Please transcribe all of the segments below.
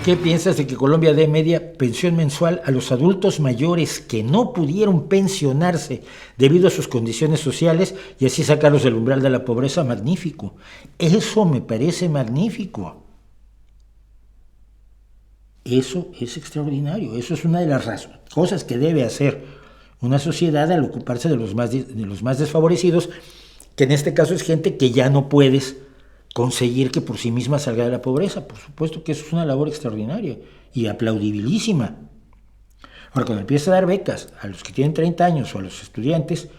¿Qué piensas de que Colombia dé media pensión mensual a los adultos mayores que no pudieron pensionarse debido a sus condiciones sociales y así sacarlos del umbral de la pobreza? Magnífico. Eso me parece magnífico. Eso es extraordinario. Eso es una de las cosas que debe hacer una sociedad al ocuparse de los más desfavorecidos, que en este caso es gente que ya no puedes conseguir que por sí misma salga de la pobreza. Por supuesto que eso es una labor extraordinaria y aplaudibilísima. Ahora, cuando empiezas a dar becas a los que tienen 30 años o a los estudiantes,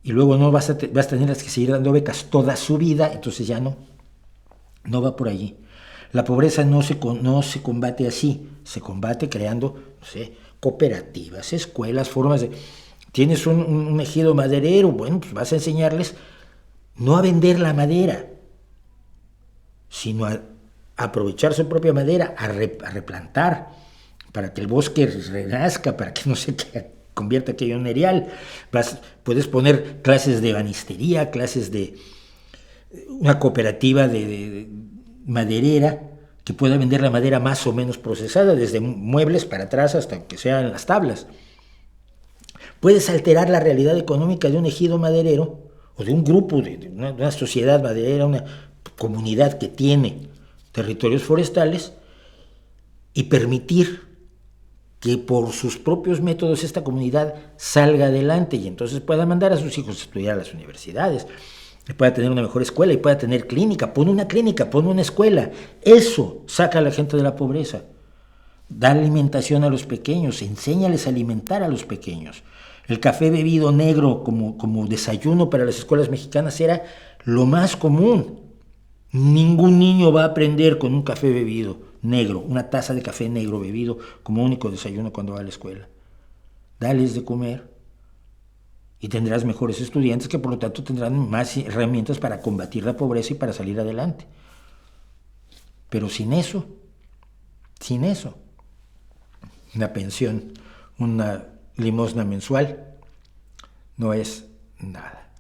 y luego no vas a tener que seguir dando becas toda su vida, entonces ya no va por allí. La pobreza no se combate así, se combate creando, no sé, cooperativas, escuelas, formas de... Tienes un ejido maderero, bueno, pues vas a enseñarles no a vender la madera, sino a aprovechar su propia madera, a replantar, para que el bosque renazca, para que no se convierta aquello en erial. Puedes poner clases de ebanistería, clases de una cooperativa de maderera que pueda vender la madera más o menos procesada, desde muebles para atrás hasta que sean las tablas. Puedes alterar la realidad económica de un ejido maderero o de un grupo, de una sociedad maderera, una comunidad que tiene territorios forestales, y permitir que por sus propios métodos esta comunidad salga adelante y entonces pueda mandar a sus hijos a estudiar a las universidades, y pueda tener una mejor escuela y pueda tener clínica. Pon una clínica, pon una escuela. Eso saca a la gente de la pobreza. Da alimentación a los pequeños, enséñales a alimentar a los pequeños. El café bebido negro como desayuno para las escuelas mexicanas era lo más común. Ningún niño va a aprender con un café bebido negro, una taza de café negro bebido como único desayuno cuando va a la escuela. Dales de comer y tendrás mejores estudiantes que por lo tanto tendrán más herramientas para combatir la pobreza y para salir adelante. Pero sin eso, una pensión, una limosna mensual, no es nada.